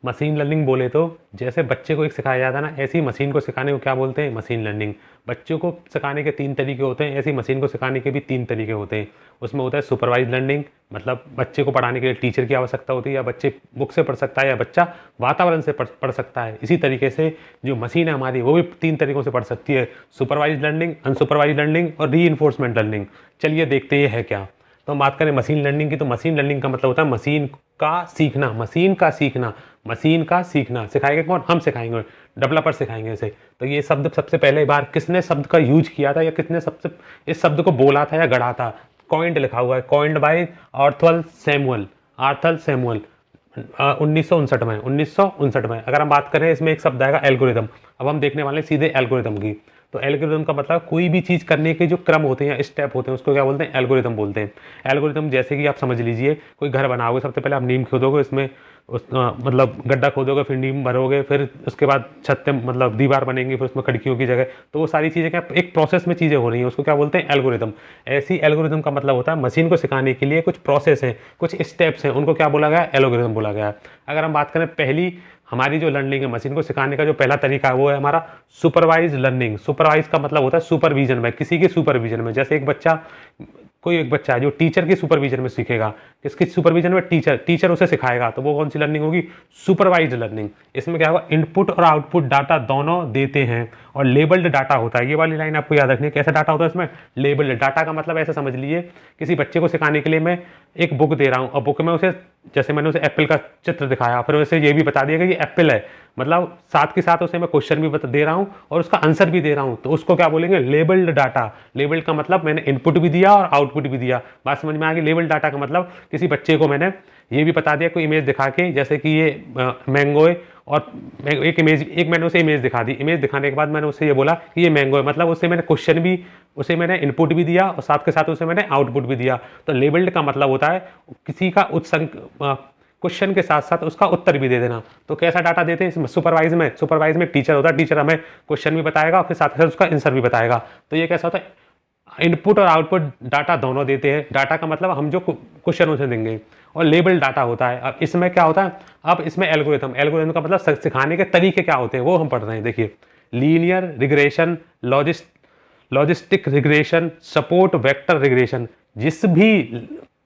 Machine learning बोले तो जैसे बच्चे को एक सिखाया जाता है ना, ऐसी मशीन को सिखाने को क्या बोलते हैं? Machine learning. बच्चों को सिखाने के 3 तरीके होते हैं, ऐसी मशीन को सिखाने के भी 3 तरीके होते हैं। उसमें होता है सुपरवाइज लर्निंग, मतलब बच्चे को पढ़ाने के लिए टीचर की आवश्यकता होती है, या बच्चे बुक से पढ़ सकता है, या बच्चा वातावरण से पढ़ सकता है। इसी तरीके से जो मशीन है हमारी, वो भी 3 तरीकों से पढ़ सकती है: सुपरवाइज लर्निंग, अनसुपरवाइज लर्निंग और री लर्निंग। चलिए देखते ये है क्या। तो हम बात करें मशीन लर्निंग की, तो मशीन लर्निंग का मतलब होता है मशीन का सीखना, मशीन का सीखना, मशीन का सीखना। सिखाएंगे कौन? हम सिखाएंगे, डेवलपर सिखाएंगे इसे। तो ये शब्द सबसे पहले बार किसने शब्द का यूज किया था, या किसने सबसे इस शब्द को बोला था या गढ़ा था? कॉइंड लिखा हुआ है, coined by Arthur Samuel, Arthur Samuel, 1959 में, 1959 में। अगर हम बात करें, इसमें एक शब्द आएगा एल्गोरिदम। अब हम देखने वाले हैं सीधे एल्गोरिदम की। तो एल्गोरिदम का मतलब कोई भी चीज़ करने के जो क्रम होते हैं या स्टेप होते हैं, उसको क्या बोलते हैं? एल्गोरिदम बोलते हैं। एल्गोरिदम जैसे कि आप समझ लीजिए, कोई घर बनाओगे, सबसे पहले आप नींव खोदोगे, उसमें मतलब गड्ढा खोदोगे, फिर नींव भरोगे, फिर उसके बाद छत पे मतलब दीवार बनेंगी, फिर उसमें खिड़कियों की जगह। तो वो सारी चीज़ें क्या एक प्रोसेस में चीज़ें हो रही हैं, उसको क्या बोलते हैं? एल्गोरिदम। ऐसी एल्गोरिदम का मतलब होता है मशीन को सिखाने के लिए कुछ प्रोसेस हैं, कुछ स्टेप्स हैं, उनको क्या बोला गया? एल्गोरिदम बोला गया। अगर हम बात करें पहली हमारी जो लर्निंग है, मशीन को सिखाने का जो पहला तरीका है, वो है हमारा सुपरवाइज लर्निंग। सुपरवाइज का मतलब होता है सुपरविजन में, किसी के सुपरविजन में। जैसे कोई एक बच्चा है जो टीचर के सुपरविजन में सीखेगा, किसके सुपरविजन में? टीचर उसे सिखाएगा, तो वो कौन सी लर्निंग होगी? Supervise learning. इसमें क्या होगा? इनपुट और आउटपुट डाटा दोनों देते हैं, और लेबल्ड डाटा होता है। ये वाली लाइन आपको याद रखनी है। कैसा डाटा होता है इसमें? लेबल्ड डाटा का मतलब ऐसा समझ लीजिए, किसी बच्चे को सिखाने के लिए मैं एक बुक दे रहा हूँ, और बुक में उसे, जैसे मैंने उसे एप्पल का चित्र दिखाया, फिर उसे ये भी बता दिया कि ये एप्पल है, मतलब साथ के साथ उसे मैं क्वेश्चन भी दे रहा हूँ और उसका आंसर भी दे रहा हूँ, तो उसको क्या बोलेंगे? Labelled data. लेबल्ड का मतलब मैंने इनपुट भी दिया और आउटपुट भी दिया। बात समझ में आ गई? लेबल्ड डाटा का मतलब किसी बच्चे को मैंने ये भी बता दिया, कोई इमेज दिखा के, जैसे कि ये मैंगो है, और एक मैंने उसे इमेज दिखा दी। इमेज दिखाने के बाद मैंने उससे ये बोला कि ये मैंगो है, मतलब उससे मैंने क्वेश्चन भी, उसे मैंने इनपुट भी दिया और साथ के साथ उसे मैंने आउटपुट भी दिया। तो लेबल्ड का मतलब होता है किसी का क्वेश्चन के साथ साथ उसका उत्तर भी दे देना। तो कैसा डाटा देते हैं इसमें? सुपरवाइज में टीचर होता है, टीचर हमें क्वेश्चन भी बताएगा और फिर साथ के साथ उसका आंसर भी बताएगा। तो ये कैसा होता है? इनपुट और आउटपुट डाटा दोनों देते हैं। डाटा का मतलब हम जो क्वेश्चन उसे देंगे, और लेबल डाटा होता है। अब इसमें क्या होता है? अब इसमें एल्गोरिथम का मतलब सिखाने के तरीके क्या होते हैं, वो हम पढ़ रहे हैं। देखिए, linear regression, logistic regression, support vector regression. जिस भी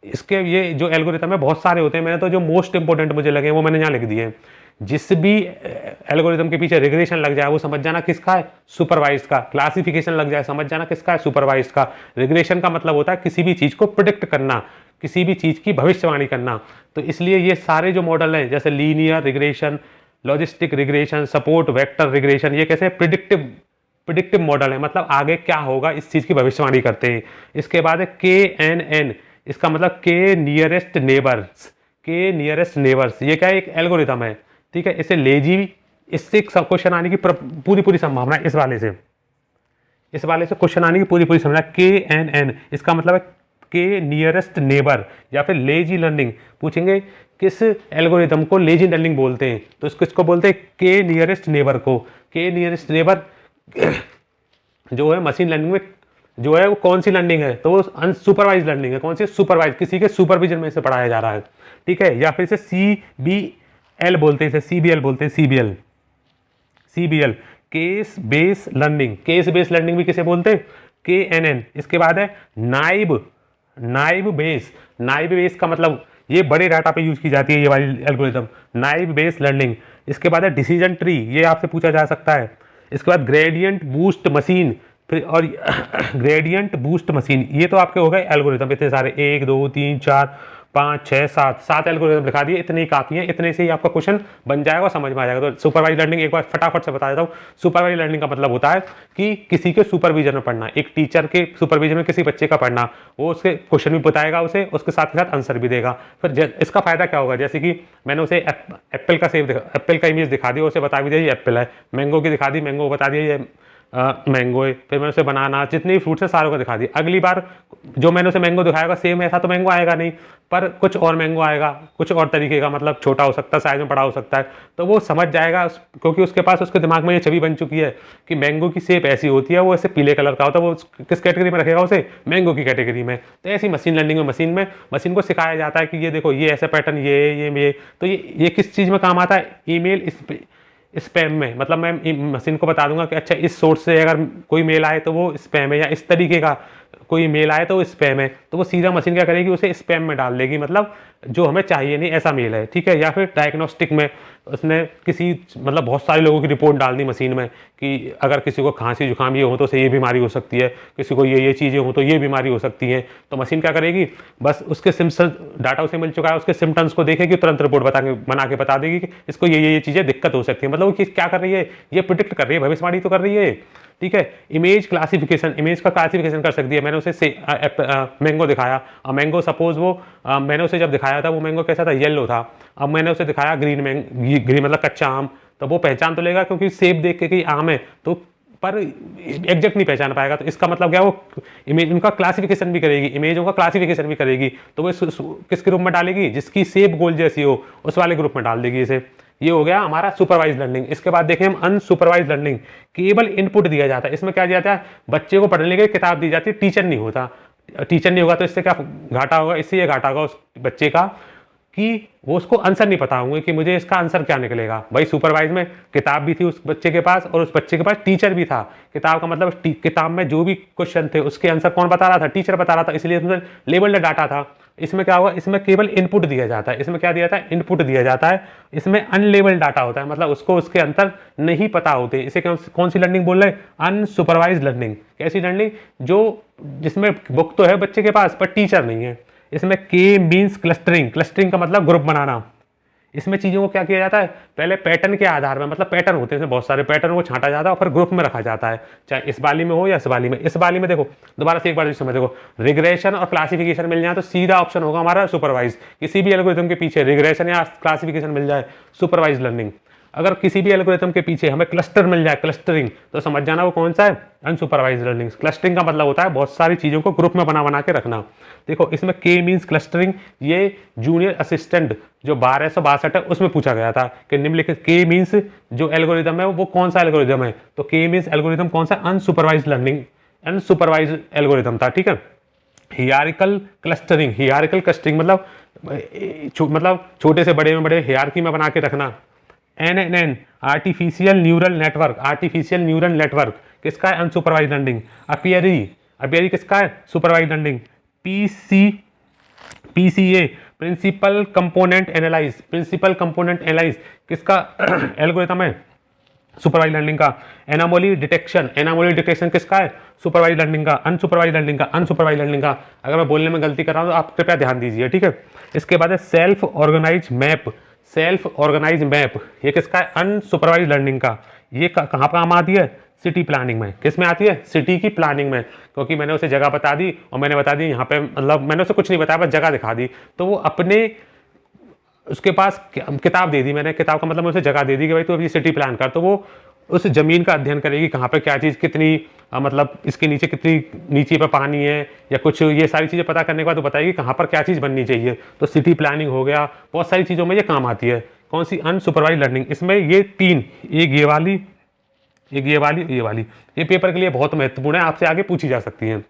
इसके ये जो एल्गोरिथम है बहुत सारे होते हैं, मैंने तो जो मोस्ट इंपोर्टेंट मुझे लगे वो मैंने यहाँ लिख दिए हैं। जिस भी एल्गोरिथम के पीछे रिग्रेशन लग जाए, वो समझ जाना किसका है? सुपरवाइज्ड का। क्लासिफिकेशन लग जाए, समझ जाना किसका है? सुपरवाइज्ड का। रिग्रेशन का मतलब होता है किसी भी चीज को प्रिडिक्ट करना, किसी भी चीज की भविष्यवाणी करना। तो इसलिए ये सारे जो मॉडल हैं, जैसे linear regression, logistic regression, support vector regression, ये कैसे प्रिडिक्टिव मॉडल है, मतलब आगे क्या होगा इस चीज की भविष्यवाणी करते हैं। इसके बाद है KNN, इसका मतलब के नियरेस्ट नेबर्स। के नियरेस्ट नेबर्स, ये क्या है? एक एल्गोरिथम है, ठीक है। इसे लेजी, इससे क्वेश्चन आने की पूरी संभावना है। इस वाले से क्वेश्चन आने की पूरी संभावना। KNN, इसका मतलब है के नियरेस्ट नेबर, या फिर लेजी लर्निंग। पूछेंगे किस एल्गोरिथम को लेजी लर्निंग बोलते हैं, तो इसको बोलते हैं के नियरेस्ट नेबर को। के नियरेस्ट नेबर जो है मशीन लर्निंग में जो है वो कौन सी लर्निंग है? तो वो अनसुपरवाइज लर्निंग है। कौन सी? सुपरवाइज, किसी के सुपरविजन में इसे पढ़ाया जा रहा है, ठीक है। या फिर इसे CBL बोलते हैं, इसे CBL बोलते हैं, CBL, case base learning. Case base learning भी किसे बोलते हैं? KNN। इसके बाद है नाइब बेस का मतलब ये बड़े डाटा पे यूज की जाती है ये वाली एल्गोरिथम, नाइब बेस लर्निंग। इसके बाद है डिसीजन ट्री, ये आपसे पूछा जा सकता है। इसके बाद ग्रेडियंट बूस्ट मशीन, फिर और ग्रेडियंट बूस्ट मशीन। ये तो आपके हो गए एल्गोरिथम, इतने सारे, 1 2 3 4 5 6 7 एल्गोरिथम दिखा दिए। इतने ही काफी है, इतने से ही आपका क्वेश्चन बन जाएगा, समझ में आ जाएगा। तो सुपरवाइज लर्निंग एक बार फटाफट से बता देता हूँ। सुपरवाइज लर्निंग का मतलब होता है कि किसी के सुपरविजन में पढ़ना, एक टीचर के सुपरविजन में किसी बच्चे का पढ़ना, वो उसके क्वेश्चन भी बताएगा उसे, उसके साथ आंसर भी देगा। फिर इसका फायदा क्या होगा? जैसे कि मैंने उसे एप्पल का इमेज दिखा दिया, उसे बता भी दिया ये एप्पल है। मैंगो की दिखा दी, मैंगो बता दिया ये मैंगो है, फिर मैंने उसे बनाना, जितने भी फ्रूट्स है सारों को दिखा दिया। अगली बार जो मैंने उसे मैंगो दिखाएगा सेम ऐसा तो मैंगो आएगा नहीं, पर कुछ और मैंगो आएगा, कुछ और तरीके का, मतलब छोटा हो सकता है, साइज में बड़ा हो सकता है, तो वो समझ जाएगा क्योंकि उसके पास उसके दिमाग में ये छवि बन चुकी है कि मैंगो की शेप ऐसी होती है, वो ऐसे पीले कलर का होता है, वो किस कैटेगरी में रखेगा उसे, मैंगो की कैटेगरी में। तो ऐसी मशीन लर्निंग में मशीन को सिखाया जाता है कि ये देखो ये ऐसा पैटर्न, ये तो ये किस चीज़ में काम आता है, ईमेल स्पैम में। मतलब मैं मशीन को बता दूंगा कि अच्छा इस सोर्स से अगर कोई मेल आए तो वो स्पैम है, या इस तरीके का कोई मेल आए तो वो स्पैम है, तो वो सीधा मशीन क्या करेगी, उसे स्पैम में डाल देगी, मतलब जो हमें चाहिए नहीं ऐसा मेल है, ठीक है। या फिर डायग्नोस्टिक में उसने किसी मतलब बहुत सारे लोगों की रिपोर्ट डाल दी मशीन में कि अगर किसी को खांसी जुकाम ये हो तो उसे ये बीमारी हो सकती है, किसी को ये चीज़ें हो तो ये बीमारी हो सकती है, तो मशीन क्या करेगी, बस उसके सिम्टम्स डाटा उसे मिल चुका है, उसके सिम्टम्स को देखेगी, तुरंत रिपोर्ट बना के बता देगी कि इसको ये चीज़ें दिक्कत हो सकती है। मतलब वो क्या कर रही है, ये प्रिडिक्ट कर रही है, भविष्यवाणी तो कर रही है, ठीक है। इमेज क्लासिफिकेशन, इमेज का क्लासिफिकेशन कर सकती है। मैंने उसे मैंगो दिखाया, अब मैंगो सपोज वो मैंने उसे जब दिखाया था वो मैंगो कैसा था, येलो था। अब मैंने उसे दिखाया ग्रीन मतलब कच्चा आम, तो वो पहचान तो लेगा क्योंकि सेब देख के कि आम है, तो पर एग्जैक्ट नहीं पहचान पाएगा। तो इसका मतलब क्या, वो इमेज उनका क्लासिफिकेशन भी करेगी, इमेजों का क्लासिफिकेशन भी करेगी, तो वो किसके रूप में डालेगी, जिसकी सेब गोल जैसी हो उस वाले ग्रुप में डाल देगी इसे। ये हो गया हमारा सुपरवाइज लर्निंग। इसके बाद देखें हम अनसुपरवाइज लर्निंग। केवल इनपुट दिया जाता है। इसमें क्या दिया जाता है, बच्चे को पढ़ने के लिए किताब दी जाती है, टीचर नहीं होता। टीचर नहीं होगा तो इससे क्या घाटा होगा, इससे ये घाटा होगा उस बच्चे का कि वो उसको आंसर नहीं पता होंगे कि मुझे इसका आंसर क्या निकलेगा। भाई सुपरवाइज में किताब भी थी उस बच्चे के पास और उस बच्चे के पास टीचर भी था। किताब का मतलब किताब में जो भी क्वेश्चन थे उसके आंसर कौन बता रहा था, टीचर बता रहा था, इसलिए उसमें लेबल्ड डाटा था। इसमें क्या होगा, इसमें केवल इनपुट दिया जाता है। इसमें क्या दिया जाता है, इनपुट दिया जाता है। इसमें अनलेबल्ड डाटा होता है, मतलब उसको उसके अंतर नहीं पता होते। इसे कौन सी लर्निंग बोल रहे हैं, अनसुपरवाइज लर्निंग। कैसी लर्निंग, जो जिसमें बुक तो है बच्चे के पास पर टीचर नहीं है। इसमें के मीन्स क्लस्टरिंग, क्लस्टरिंग का मतलब ग्रुप बनाना। इसमें चीज़ों को क्या किया जाता है, पहले पैटर्न के आधार में, मतलब पैटर्न होते हैं बहुत सारे, पैटर्न को छांटा जाता है और फिर ग्रुप में रखा जाता है, चाहे इस वाली में हो या इस वाली में। इस वाली में देखो दोबारा से एक बार इसमें देखो, रिग्रेशन और क्लासिफिकेशन मिल जाए तो सीधा ऑप्शन होगा हमारा सुपरवाइज। किसी भी एल्गोरिथम के पीछे रिग्रेशन या क्लासिफिकेशन मिल जाए, सुपरवाइज लर्निंग। अगर किसी भी एल्गोरिथम के पीछे हमें क्लस्टर मिल जाए, क्लस्टरिंग, तो समझ जाना वो कौन सा है, अनसुपरवाइज लर्निंग। क्लस्टरिंग का मतलब होता है बहुत सारी चीज़ों को ग्रुप में बना के रखना। देखो इसमें के मीन्स क्लस्टरिंग, ये जूनियर असिस्टेंट जो 1262 है उसमें पूछा गया था कि निम्नलिखित के मीन्स जो एल्गोरिथम है वो कौन सा एल्गोरिथम है, तो के मीन्स एल्गोरिथम कौन सा, अनसुपरवाइज लर्निंग, अनसुपरवाइज एल्गोरिथम था, ठीक है। हियरार्किकल क्लस्टरिंग, हियरार्किकल क्लस्टरिंग मतलब छोटे से बड़े में बड़े हियरार्की में बना के रखना। NNN, artificial neural network, artificial neural network किसका है, अनसुपरवाइज लर्निंग। अपियरी किसका है, supervised learning. PCA, principal component analyse, principal component analyse किसका एल्गोरिथम है, सुपरवाइज लर्निंग का। एनामोली डिटेक्शन, एनामोली डिटेक्शन किसका है, सुपरवाइज लर्निंग का। अनसुपरवाइज लर्निंग का, अनसुपरवाइज लर्निंग का। अगर मैं बोलने में गलती कर रहा हूं तो आप कृपया ध्यान दीजिए, ठीक है। इसके बाद है self organise map, self organise map ये किसका है, अनसुपरवाइज लर्निंग का। ये कहाँ काम आती है, सिटी प्लानिंग में। किस में आती है, सिटी की प्लानिंग में, क्योंकि मैंने उसे जगह बता दी और मैंने बता दी यहाँ पे, मतलब मैंने उसे कुछ नहीं बताया, बस जगह दिखा दी, तो वो अपने उसके पास किताब दे दी मैंने, किताब का मतलब उसे जगह दे दी कि भाई तू अभी सिटी प्लान कर, तो वो उस जमीन का अध्ययन करेगी, कहाँ पे क्या चीज़ कितनी मतलब इसके नीचे कितनी नीचे पर पानी है या कुछ, ये सारी चीज़ें पता करने के बाद तो बताएगी कहाँ पर क्या चीज़ बननी चाहिए। तो सिटी प्लानिंग हो गया, बहुत सारी चीज़ों में ये काम आती है। कौन सी, अनसुपरवाइज लर्निंग। इसमें ये तीन, एक ये वाली, एक ये वाली, ये पेपर के लिए बहुत महत्वपूर्ण है, आपसे आगे पूछी जा सकती है।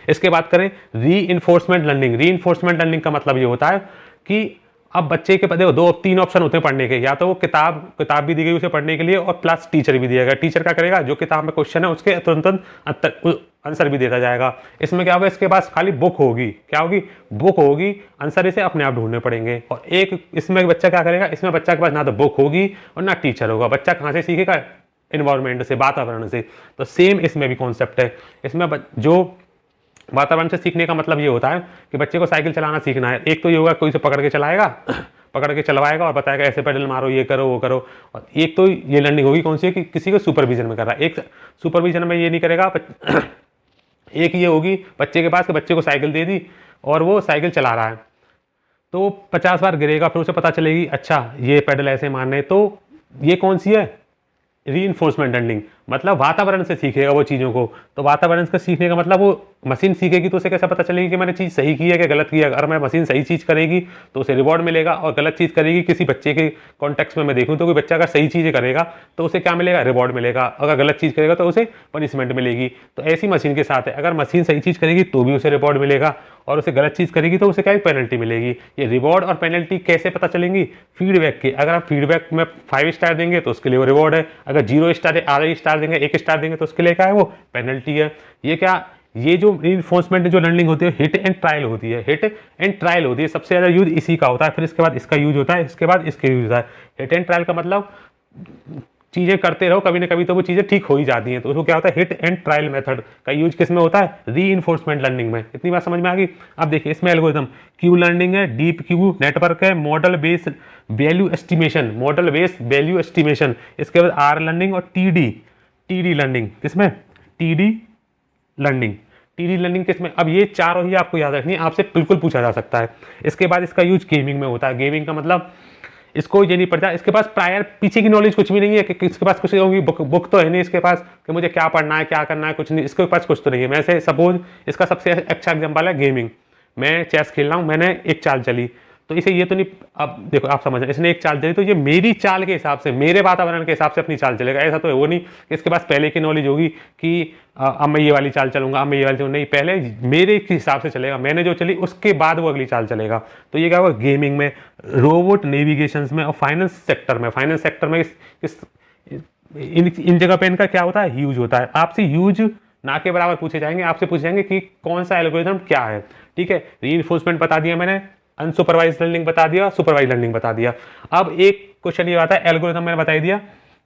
इसके बात करें री इन्फोर्समेंट लर्निंग। री इन्फोर्समेंट लर्निंग का मतलब ये होता है कि अब बच्चे के देखो तीन ऑप्शन होते हैं पढ़ने के, या तो वो किताब भी दी गई उसे पढ़ने के लिए और प्लस टीचर भी दिया गया। टीचर क्या करेगा, जो किताब में क्वेश्चन है उसके तुरंत आंसर भी देता जाएगा। इसमें क्या होगा, इसके पास खाली बुक होगी, क्या होगी, बुक होगी, आंसर इसे अपने आप ढूंढने पड़ेंगे। और एक इसमें बच्चा क्या करेगा, इसमें बच्चा के पास ना तो बुक होगी और ना टीचर होगा। बच्चा कहाँ से सीखेगा, इन्वायरमेंट से, वातावरण से। तो सेम इसमें भी कॉन्सेप्ट है। इसमें जो वातावरण से सीखने का मतलब ये होता है कि बच्चे को साइकिल चलाना सीखना है, एक तो ये होगा कोई से पकड़ के चलाएगा पकड़ के चलवाएगा और बताएगा ऐसे पेडल मारो, ये करो वो करो। और एक तो ये लर्निंग होगी कौन सी है कि किसी को सुपरविजन में कर रहा है। एक सुपरविजन में ये नहीं करेगा एक ये होगी बच्चे के पास कि बच्चे को साइकिल दे दी और वो साइकिल चला रहा है, तो 50 बार गिरेगा, फिर उसे पता चलेगी अच्छा ये पेडल ऐसे मारने। तो ये कौन सी है, रीइंफोर्समेंट लर्निंग। मतलब वातावरण से सीखेगा वो चीज़ों को। तो वातावरण से सीखने का मतलब वो मशीन सीखेगी तो उसे कैसे पता चलेगी कि मैंने चीज़ सही की है कि गलत की है। अगर मैं मशीन सही चीज़ करेगी तो उसे रिवॉर्ड मिलेगा, और गलत चीज़ करेगी, किसी बच्चे के कॉन्टेक्स्ट में मैं देखूँ तो कोई बच्चा अगर सही चीज़ें करेगा तो उसे क्या मिलेगा, रिवॉर्ड मिलेगा, अगर गलत चीज़ करेगा तो उसे पनिशमेंट मिलेगी। तो ऐसी मशीन के साथ है, अगर मशीन सही चीज़ करेगी तो भी उसे रिवॉर्ड मिलेगा, और उसे गलत चीज़ करेगी तो उसे क्या पेनल्टी मिलेगी। ये रिवॉर्ड और पेनल्टी कैसे पता चलेंगी, फीडबैक के। अगर आप फीडबैक में 5 स्टार देंगे तो उसके लिए वो रिवॉर्ड है, अगर 0 स्टार, आधा स्टार देंगे, 1 स्टार देंगे तो उसके लिए क्या है, वो पेनल्टी है। ये क्या, ये जो रीइंफोर्समेंट जो लर्निंग होती है हिट एंड ट्रायल होती है, हिट एंड ट्रायल होती है, सबसे ज़्यादा यूज इसी का होता है, फिर इसके बाद इसका यूज होता है, इसके बाद इसका यूज होता है। हिट एंड ट्रायल का मतलब चीज़ें करते रहो, कभी ना कभी तो वो चीज़ें ठीक हो ही जाती हैं, तो उसको क्या होता है, हिट एंड ट्रायल मेथड का यूज किस में होता है, रीइंफोर्समेंट लर्निंग में। इतनी बात समझ में आ गई। अब देखिए इसमें एल्गोरिथम क्यू लर्निंग है, डीप क्यू नेटवर्क है, model based value estimation, model based value estimation, इसके बाद आर लर्निंग और टीडी लर्निंग। किसमें, टीडी लर्निंग, टीडी लर्निंग किसमें। अब ये चारों ही आपको याद रखनी है, आपसे बिल्कुल पूछा जा सकता है। इसके बाद इसका यूज गेमिंग में होता है। गेमिंग का मतलब इसको ये नहीं पड़ता, इसके पास प्रायर पीछे की नॉलेज कुछ भी नहीं है कि इसके पास कुछ होगी, बुक तो है नहीं इसके पास कि मुझे क्या पढ़ना है क्या करना है, कुछ नहीं, इसके पास कुछ तो नहीं है। मैं से सपोज इसका सबसे अच्छा एग्जांपल है गेमिंग। मैं चेस खेल रहा हूँ, मैंने एक चाल चली, तो इसे ये तो नहीं, अब देखो आप समझ रहे हैं, इसने एक चाल चली तो ये मेरी चाल के हिसाब से, मेरे वातावरण के हिसाब से अपनी चाल चलेगा। ऐसा तो है वो नहीं कि इसके पास पहले की नॉलेज होगी कि अब मैं ये वाली चाल चलूंगा, अब मैं ये वाली चलूंगा, नहीं, पहले मेरे हिसाब से चलेगा, मैंने जो चली उसके बाद वो अगली चाल चलेगा। तो ये क्या होगा गेमिंग में, रोबोट नेविगेशन में और फाइनेंस सेक्टर में। फाइनेंस सेक्टर में इन जगह पे इनका क्या होता है, यूज होता है। आपसे यूज ना के बराबर पूछे जाएंगे, आपसे पूछे जाएंगे कि कौन सा एल्गोरिथम क्या है। ठीक है, रीइंफोर्समेंट बता दिया मैंने, अनसुपरवाइज लर्निंग बता दिया, सुपरवाइज लर्निंग बता दिया। अब एक क्वेश्चन ये आता है, एल्गोरिथम मैंने बता दिया,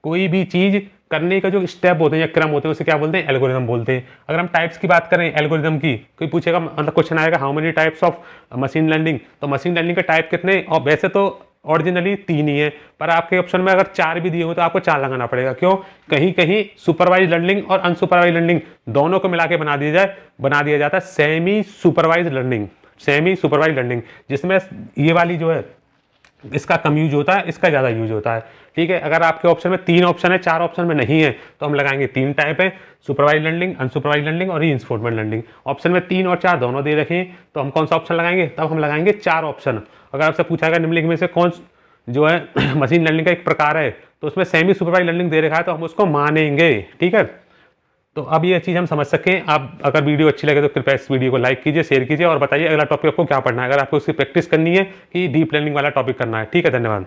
कोई भी चीज करने का जो स्टेप होते हैं या क्रम होते हैं उसे क्या बोलते हैं, एल्गोरिथम बोलते हैं। अगर हम टाइप्स की बात करें एल्गोरिथम की, कोई पूछेगा, मतलब क्वेश्चन आएगा how many types of machine learning, तो मशीन लर्निंग के टाइप कितने, और वैसे तो ओरिजिनली 3 ही है, पर आपके ऑप्शन में अगर 4 भी दिए हो तो आपको 4 लगाना पड़ेगा। क्यों, कहीं कहीं सुपरवाइज लर्निंग और अनसुपरवाइज लर्निंग दोनों को मिला के बना दिया जाता है semi supervise learning. Semi supervise learning जिसमें ये वाली जो है इसका कम यूज होता है, इसका ज़्यादा यूज होता है। ठीक है, अगर आपके ऑप्शन में 3 ऑप्शन है, 4 ऑप्शन में नहीं है, तो हम लगाएंगे 3 टाइप है, सुपरवाइज लर्निंग, अनसुपरवाइज लर्निंग और रीइंफोर्समेंट लर्निंग। ऑप्शन में 3 और 4 दोनों दे रखे हैं, तो हम कौन सा ऑप्शन लगाएंगे, तब हम लगाएंगे 4 ऑप्शन। अगर आपसे पूछा गया निम्नलिखित में से कौन जो है मशीन लर्निंग का एक प्रकार है, तो उसमें सेमी सुपरवाइज लर्निंग दे रखा है, तो हम उसको मानेंगे। ठीक है, तो अब ये चीज़ हम समझ सकें। आप अगर वीडियो अच्छी लगे तो कृपया इस वीडियो को लाइक कीजिए, शेयर कीजिए और बताइए अगला टॉपिक आपको क्या पढ़ना है, अगर आपको उसकी प्रैक्टिस करनी है कि डीप लर्निंग वाला टॉपिक करना है। ठीक है, धन्यवाद।